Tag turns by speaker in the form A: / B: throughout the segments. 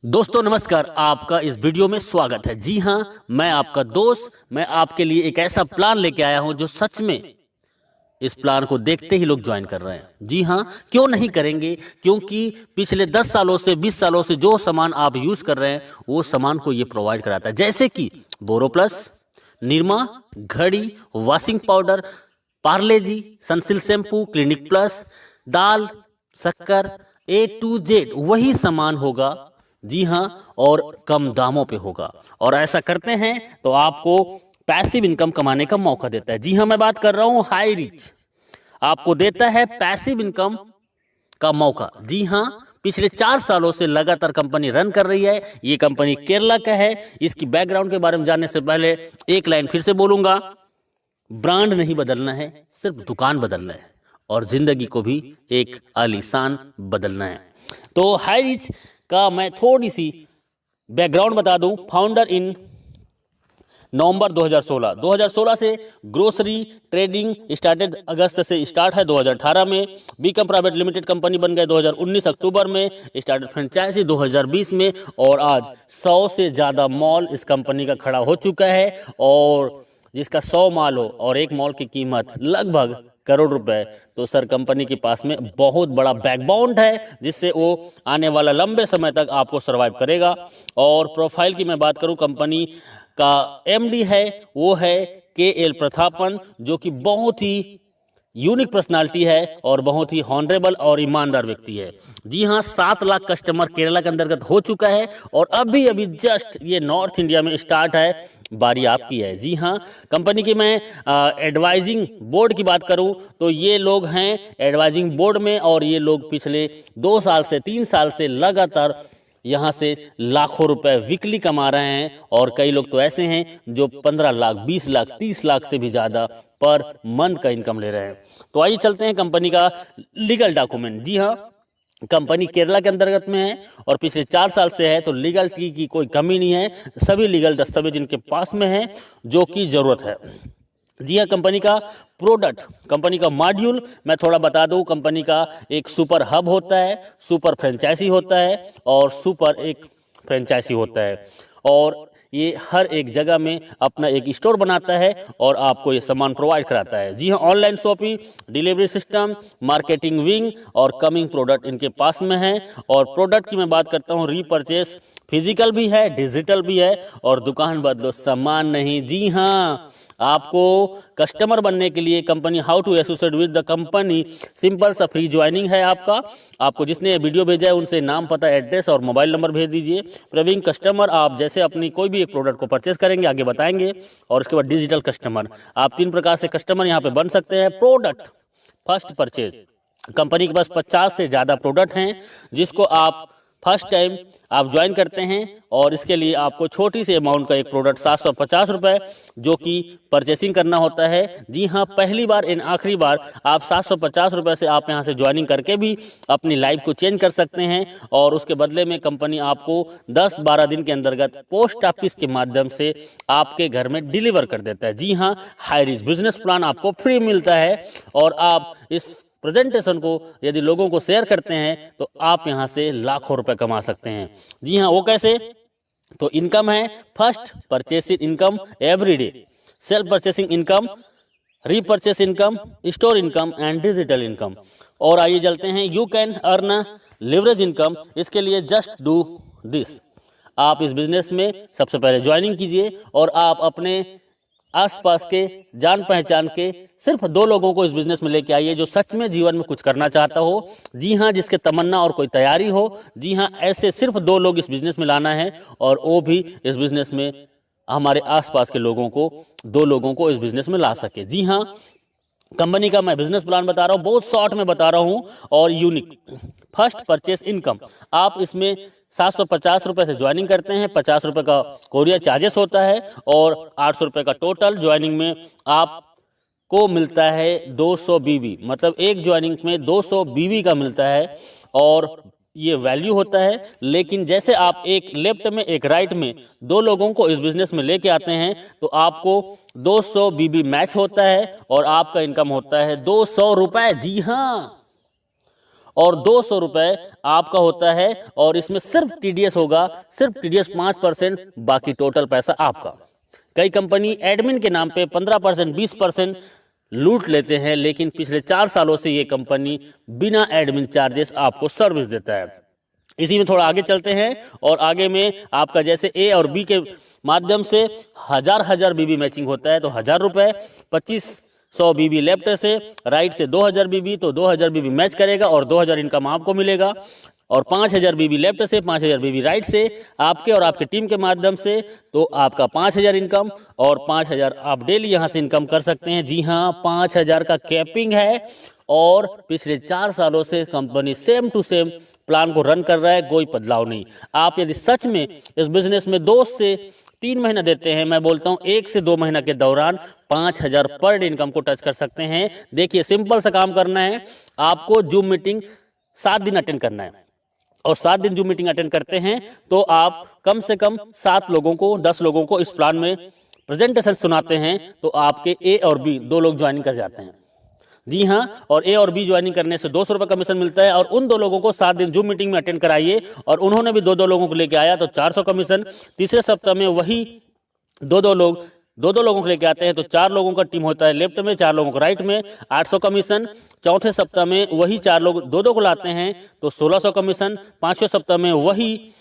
A: दोस्तों नमस्कार, आपका इस वीडियो में स्वागत है। जी हाँ, मैं आपका दोस्त, मैं आपके लिए एक ऐसा प्लान लेके आया हूं जो सच में इस प्लान को देखते ही लोग ज्वाइन कर रहे हैं। जी हाँ, क्यों नहीं करेंगे? क्योंकि पिछले 10 सालों से 20 सालों से जो सामान आप यूज कर रहे हैं वो सामान को ये प्रोवाइड कराता है, जैसे कि बोरोप्लस, निरमा, घड़ी, वॉशिंग पाउडर, पार्ले जी, सनसिल्क शैम्पू, क्लिनिक प्लस, दाल, शक्कर, A to Z वही सामान होगा। जी हाँ, और कम दामों पे होगा। और ऐसा करते हैं तो आपको पैसिव इनकम कमाने का मौका देता है। जी हाँ, मैं बात कर रहा हूँ हाई रिच, आपको देता है पैसिव इनकम का मौका। जी हाँ, पिछले 4 सालों से लगातार कंपनी रन कर रही है। ये कंपनी केरला का है। इसकी बैकग्राउंड के बारे में जानने से पहले एक लाइन फिर से बोलूंगा, ब्रांड नहीं बदलना है, सिर्फ दुकान बदलना है और जिंदगी को भी एक आलीशान बदलना है। तो हाई रिच का मैं थोड़ी सी बैकग्राउंड बता दूं। फाउंडर इन नवंबर 2016 से ग्रोसरी ट्रेडिंग स्टार्टेड, अगस्त से स्टार्ट है। 2018 में बीकम प्राइवेट लिमिटेड कंपनी बन गए। 2019 अक्टूबर में स्टार्टेड फ्रेंचाइजी 2020 में, और आज 100 से ज़्यादा मॉल इस कंपनी का खड़ा हो चुका है। और जिसका 100 मॉल हो और एक मॉल की कीमत लगभग करोड़ रुपए, तो सर कंपनी के पास में बहुत बड़ा बैकबोन है जिससे वो आने वाला लंबे समय तक आपको सरवाइव करेगा। और प्रोफाइल की मैं बात करूं, कंपनी का एमडी है वो है KL प्रतापन, जो कि बहुत ही यूनिक पर्सनालिटी है और बहुत ही हॉनरेबल और ईमानदार व्यक्ति है। जी हाँ, 7 लाख कस्टमर केरला के अंतर्गत हो चुका है और अभी अभी जस्ट ये नॉर्थ इंडिया में स्टार्ट है, बारी आपकी है। जी हाँ, कंपनी की मैं एडवाइजिंग बोर्ड की बात करूं तो ये लोग हैं एडवाइजिंग बोर्ड में, और ये लोग पिछले 2 साल से 3 साल से लगातार यहाँ से लाखों रुपए वीकली कमा रहे हैं। और कई लोग तो ऐसे हैं जो 15 लाख, 20 लाख, 30 लाख से भी ज़्यादा पर मंथ का इनकम ले रहे हैं। तो आइए चलते हैं कंपनी का लीगल डॉक्यूमेंट। जी हाँ, कंपनी केरला के अंतर्गत में है और पिछले 4 साल से है, तो लीगल की कोई कमी नहीं है। सभी लीगल दस्तावेज इनके पास में है जो कि ज़रूरत है। जी हाँ, कंपनी का प्रोडक्ट, कंपनी का मॉड्यूल मैं थोड़ा बता दूं। कंपनी का एक सुपर हब होता है, सुपर फ्रेंचाइजी होता है और सुपर एक फ्रेंचाइजी होता है, और ये हर एक जगह में अपना एक स्टोर बनाता है और आपको ये सामान प्रोवाइड कराता है। जी हाँ, online shopping, delivery system, marketing wing और कमिंग प्रोडक्ट इनके पास में है। और प्रोडक्ट की मैं बात करता हूँ, रीपरचेस फिजिकल भी है, डिजिटल भी है, और दुकान बदलो सामान नहीं। जी हाँ, आपको कस्टमर बनने के लिए company how to associate with the company, simple सा फ्री ज्वाइनिंग है आपको जिसने वीडियो भेजा है उनसे नाम, पता, एड्रेस और मोबाइल नंबर भेज दीजिए। प्रवीण कस्टमर, आप जैसे अपनी कोई भी एक प्रोडक्ट को परचेस करेंगे आगे बताएंगे। और उसके बाद डिजिटल कस्टमर, आप 3 प्रकार से कस्टमर यहाँ पे बन सकते हैं। प्रोडक्ट फर्स्ट परचेज, कंपनी के पास 50 से ज़्यादा प्रोडक्ट हैं जिसको आप फर्स्ट टाइम आप ज्वाइन करते हैं, और इसके लिए आपको छोटी सी अमाउंट का एक प्रोडक्ट 750 रुपये जो कि परचेसिंग करना होता है। जी हाँ, पहली बार इन आखिरी बार आप 750 रुपये से आप यहाँ से ज्वाइनिंग करके भी अपनी लाइफ को चेंज कर सकते हैं। और उसके बदले में कंपनी आपको 10-12 दिन के अंतर्गत पोस्ट ऑफिस के माध्यम से आपके घर में डिलीवर कर देता है। जी हाँ, हाई रिच बिजनेस प्लान आपको फ्री मिलता है, और आप इस प्रेजेंटेशन को यदि लोगों को शेयर करते हैं तो आप यहां से लाखों रुपए कमा सकते हैं। जी हाँ, वो कैसे? तो इनकम है first purchasing income everyday, self purchasing income, repurchase income, store income and digital income. और आइए चलते हैं, you can earn leverage income. इसके लिए जस्ट डू दिस, आप इस बिजनेस में सबसे पहले ज्वाइनिंग कीजिए और आप अपने आसपास के जान पहचान के सिर्फ 2 लोगों को इस बिजनेस में लेके आइए जो सच में जीवन में कुछ करना चाहता हो। जी हाँ, जिसके तमन्ना और कोई तैयारी हो। जी हाँ, ऐसे सिर्फ 2 लोग इस बिजनेस में लाना है, और वो भी इस बिजनेस में हमारे आसपास के लोगों को, 2 लोगों को इस बिजनेस में ला सके। जी हाँ, कंपनी का मैं बिजनेस प्लान बता रहा हूँ, बहुत शॉर्ट में बता रहा हूँ और यूनिक। फर्स्ट परचेस इनकम, आप इसमें 750 रुपये से ज्वाइनिंग करते हैं, 50 रुपये का कोरियर चार्जेस होता है, और 800 रुपये का टोटल ज्वाइनिंग में आपको मिलता है 200 बीबी, मतलब एक ज्वाइनिंग में 200 बीबी का मिलता है। और ये वैल्यू होता है, लेकिन जैसे आप एक लेफ्ट में एक राइट में 2 लोगों को इस बिजनेस में लेके आते हैं तो आपको 200 बीबी मैच होता है और आपका इनकम होता है 200 रुपये। जी हाँ, और 200 रुपये आपका होता है। और इसमें सिर्फ टीडीएस होगा, सिर्फ टीडीएस 5%, बाकी टोटल पैसा आपका। कई कंपनी एडमिन के नाम पे 15%, 20% लूट लेते हैं, लेकिन पिछले 4 सालों से ये कंपनी बिना एडमिन चार्जेस आपको सर्विस देता है। इसी में थोड़ा आगे चलते हैं और आगे में आपका जैसे ए और बी के माध्यम से हजार बीबी मैचिंग होता है तो 1000 रुपये, 2500 बीबी लेफ्ट से, राइट से 2000 बीबी, तो 2000 बीबी मैच करेगा और 2000 इनकम आपको मिलेगा। और 5000 बीबी लेफ्ट से, 5000 बीबी राइट से आपके और आपके टीम के माध्यम से, तो आपका 5000 इनकम और 5000 आप डेली यहाँ से इनकम कर सकते हैं। जी हाँ, 5000 का कैपिंग है और पिछले 4 सालों से company same to same plan को रन कर रहा है, कोई बदलाव नहीं। आप यदि सच में इस बिजनेस में 2 से 3 महीना देते हैं, मैं बोलता हूं 1 से 2 महीना के दौरान 5000 पर डे इनकम को टच कर सकते हैं। देखिए, सिंपल सा काम करना है, आपको जूम मीटिंग 7 दिन अटेंड करना है और 7 दिन जूम मीटिंग अटेंड करते हैं तो आप कम से कम 7 लोगों को, 10 लोगों को इस प्लान में प्रेजेंटेशन सुनाते हैं तो आपके ए और बी 2 लोग ज्वाइनिंग कर जाते हैं। जी हाँ, और ए और बी ज्वाइनिंग करने से 200 रुपये कमीशन मिलता है। और उन 2 लोगों को 7 दिन जूम मीटिंग में अटेंड कराइए और उन्होंने भी 2 लोगों को लेके आया तो 400 कमीशन। तीसरे सप्ताह में वही 2 लोगों को लेके आते हैं तो 4 लोगों का टीम होता है लेफ्ट में, 4 लोगों को राइट में, 800 कमीशन। चौथे सप्ताह में वही 4 लोग 2 को लाते हैं तो 1600 कमीशन। 5वें सप्ताह में वही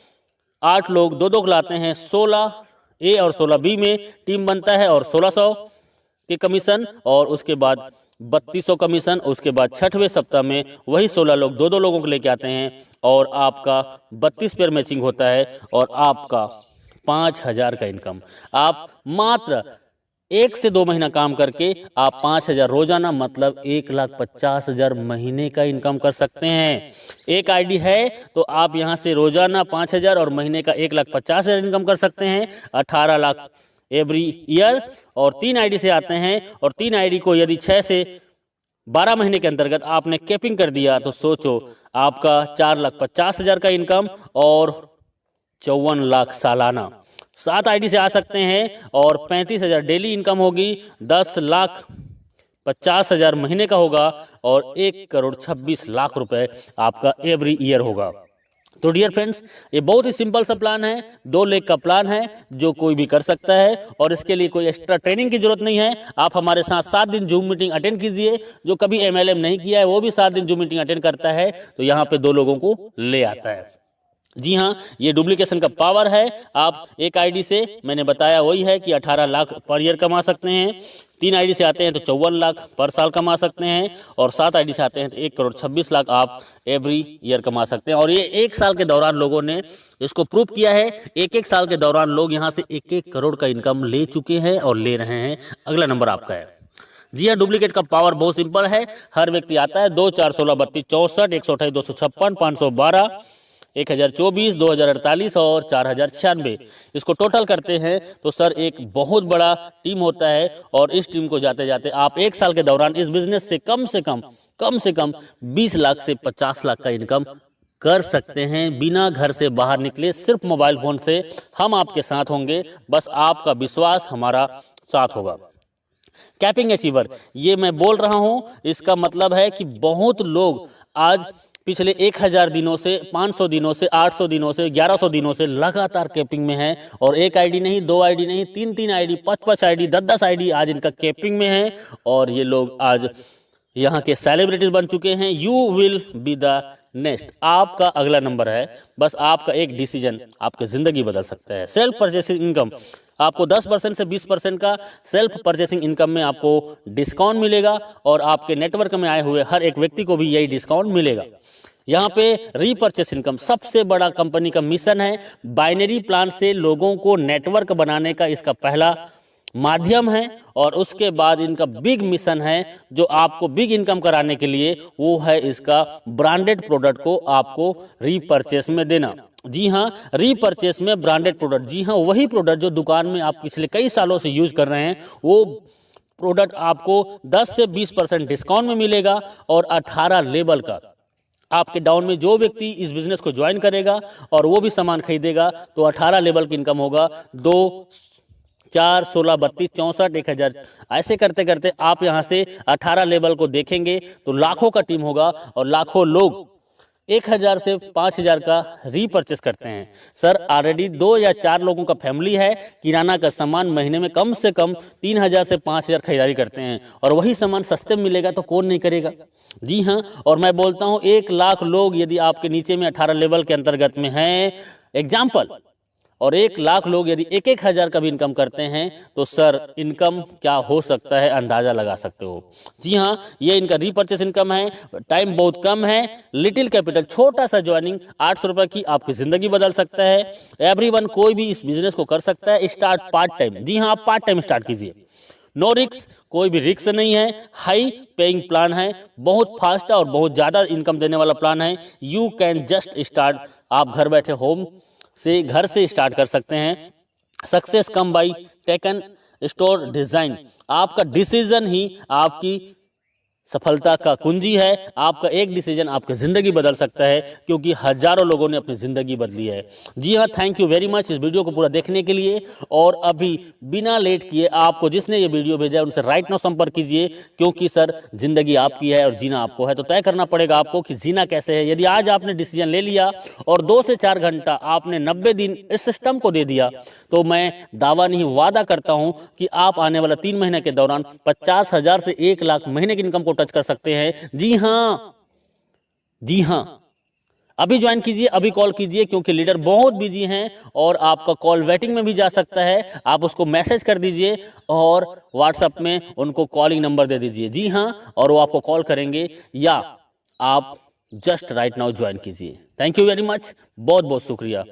A: 8 लोग 2 को लाते हैं, 16 ए और 16 बी में टीम बनता है और 1600 के कमीशन। और उसके बाद 3200 कमीशन। उसके बाद 6वें सप्ताह में वही 16 लोग 2 लोगों को लेके आते हैं और आपका 32 पेयर मैचिंग होता है और आपका 5000 का इनकम। आप मात्र 1 से 2 महीना काम करके आप 5000 रोजाना, मतलब 1,50,000 महीने का इनकम कर सकते हैं। एक आईडी है तो आप यहां से रोजाना 5000 और महीने का 1,50,000 इनकम कर सकते हैं, 18 लाख एवरी ईयर। और 3 आईडी से आते हैं और 3 आईडी को यदि 6 से 12 महीने के अंतर्गत आपने कैपिंग कर दिया तो सोचो आपका 4,50,000 का इनकम और 54 लाख सालाना। 7 आईडी से आ सकते हैं और 35,000 डेली इनकम होगी, 10,50,000 महीने का होगा और 1,26,00,000 रुपए आपका एवरी ईयर होगा। तो डियर फ्रेंड्स, ये बहुत ही सिंपल सा प्लान है, 2 लेग का प्लान है जो कोई भी कर सकता है और इसके लिए कोई एक्स्ट्रा ट्रेनिंग की जरूरत नहीं है। आप हमारे साथ 7 दिन जूम मीटिंग अटेंड कीजिए। जो कभी एमएलएम नहीं किया है वो भी 7 दिन जूम मीटिंग अटेंड करता है तो यहाँ पे 2 लोगों को ले आता है। जी हाँ, ये डुप्लीकेशन का पावर है। आप एक आईडी से, मैंने बताया वही है कि 18 लाख पर ईयर कमा सकते हैं। 3 आईडी से आते हैं तो 54 लाख पर साल कमा सकते हैं और 7 आईडी से आते हैं तो 1,26,00,000 आप एवरी ईयर कमा सकते हैं। और ये 1 साल के दौरान लोगों ने इसको प्रूव किया है। 1 साल के दौरान लोग यहाँ से 1 करोड़ का इनकम ले चुके हैं और ले रहे हैं। अगला नंबर आपका है। जी हाँ, डुप्लीकेट का पावर बहुत सिंपल है। हर व्यक्ति आता है 2, 4, 16, 32, 64, 128, 256, 512, 1024, 2048 और 4096। इसको टोटल करते हैं तो सर एक बहुत बड़ा टीम होता है और इस टीम को जाते जाते आप 1 साल के दौरान इस बिजनेस से कम से कम 20 लाख से 50 लाख का इनकम कर सकते हैं बिना घर से बाहर निकले। सिर्फ मोबाइल फोन से हम आपके साथ होंगे, बस आपका विश्वास हमारा साथ होगा। कैपिंग अचीवर, ये मैं बोल रहा हूं, इसका मतलब है कि बहुत लोग आज पिछले 1000 दिनों से, 500 दिनों से, 800 दिनों से, 1100 दिनों से लगातार कैपिंग में है और 1 आईडी नहीं, 2 आईडी नहीं, 3 आईडी, 5 आईडी, 10 आईडी आज इनका कैपिंग में है और ये लोग आज यहाँ के सेलिब्रिटीज बन चुके हैं। You will be the next, आपका अगला नंबर है। बस आपका एक डिसीजन आपकी जिंदगी बदल सकता है। सेल्फ परचेसिंग इनकम, आपको 10% से 20% का सेल्फ परचेसिंग इनकम में आपको डिस्काउंट मिलेगा और आपके नेटवर्क में आए हुए हर एक व्यक्ति को भी यही डिस्काउंट मिलेगा। यहाँ पे रीपर्चेस इनकम सबसे बड़ा कंपनी का मिशन है। बाइनरी प्लान से लोगों को नेटवर्क बनाने का इसका पहला माध्यम है और उसके बाद इनका बिग मिशन है जो आपको बिग इनकम कराने के लिए, वो है इसका ब्रांडेड प्रोडक्ट को आपको रीपर्चेस में देना। जी हाँ, रीपर्चेस में ब्रांडेड प्रोडक्ट, जी हाँ वही प्रोडक्ट जो दुकान में आप पिछले कई सालों से यूज कर रहे हैं, वो प्रोडक्ट आपको 10 से 20% डिस्काउंट में मिलेगा और 18 लेवल का आपके डाउन में जो व्यक्ति इस बिजनेस को ज्वाइन करेगा और वो भी सामान खरीदेगा तो 18 लेवल की इनकम होगा। 2, 4, 16, 32, 64, 1000 ऐसे करते करते आप यहाँ से 18 लेवल को देखेंगे तो लाखों का टीम होगा और लाखों लोग 1000 से 5000 का रीपर्चेस करते हैं। सर ऑलरेडी 2 या 4 लोगों का फैमिली है, किराना का सामान महीने में कम से कम 3000 से 5000 खरीदारी करते हैं, और वही सामान सस्ते में मिलेगा तो कौन नहीं करेगा। जी हाँ, और मैं बोलता हूँ 1 लाख लोग यदि आपके नीचे में 18 लेवल के अंतर्गत में हैं एग्जाम्पल, और 1 लाख लोग यदि 1-1 हज़ार का भी इनकम करते हैं तो सर इनकम क्या हो सकता है अंदाज़ा लगा सकते हो। जी हाँ, ये इनका रीपर्चेस इनकम है, टाइम बहुत कम है, लिटिल कैपिटल, छोटा सा ज्वाइनिंग 800 रुपये की आपकी ज़िंदगी बदल सकता है। एवरीवन, कोई भी इस बिजनेस को कर सकता है। स्टार्ट पार्ट टाइम, जी हाँ, आप पार्ट टाइम स्टार्ट कीजिए, नो रिक्स, कोई भी रिक्स नहीं है, हाई पेइंग प्लान है, बहुत फास्ट और बहुत ज़्यादा इनकम देने वाला प्लान है। यू कैन जस्ट स्टार्ट, आप घर बैठे होम से घर से स्टार्ट कर सकते हैं। Success come by taken store design, आपका डिसीजन ही आपकी सफलता का कुंजी है। आपका एक डिसीजन आपकी ज़िंदगी बदल सकता है, क्योंकि हजारों लोगों ने अपनी ज़िंदगी बदली है। जी हाँ, थैंक यू वेरी मच इस वीडियो को पूरा देखने के लिए। और अभी बिना लेट किए आपको जिसने ये वीडियो भेजा है उनसे राइट नाउ संपर्क कीजिए, क्योंकि सर ज़िंदगी आपकी है और जीना आपको है, तो तय करना पड़ेगा आपको कि जीना कैसे है। यदि आज आपने डिसीजन ले लिया और 2 से 4 घंटा आपने 90 दिन इस सिस्टम को दे दिया, तो मैं दावा नहीं वादा करता हूं कि आप आने वाला 3 महीने के दौरान 50,000 से 1 लाख महीने की इनकम को टच कर सकते हैं। जी हाँ, जी हाँ, अभी ज्वाइन कीजिए, अभी कॉल कीजिए, क्योंकि लीडर बहुत बिजी हैं और आपका कॉल वेटिंग में भी जा सकता है। आप उसको मैसेज कर दीजिए और व्हाट्सएप में उनको कॉलिंग नंबर दे दीजिए। जी हाँ, और वो आपको कॉल करेंगे, या आप जस्ट राइट नाउ ज्वाइन कीजिए। थैंक यू वेरी मच, बहुत बहुत शुक्रिया।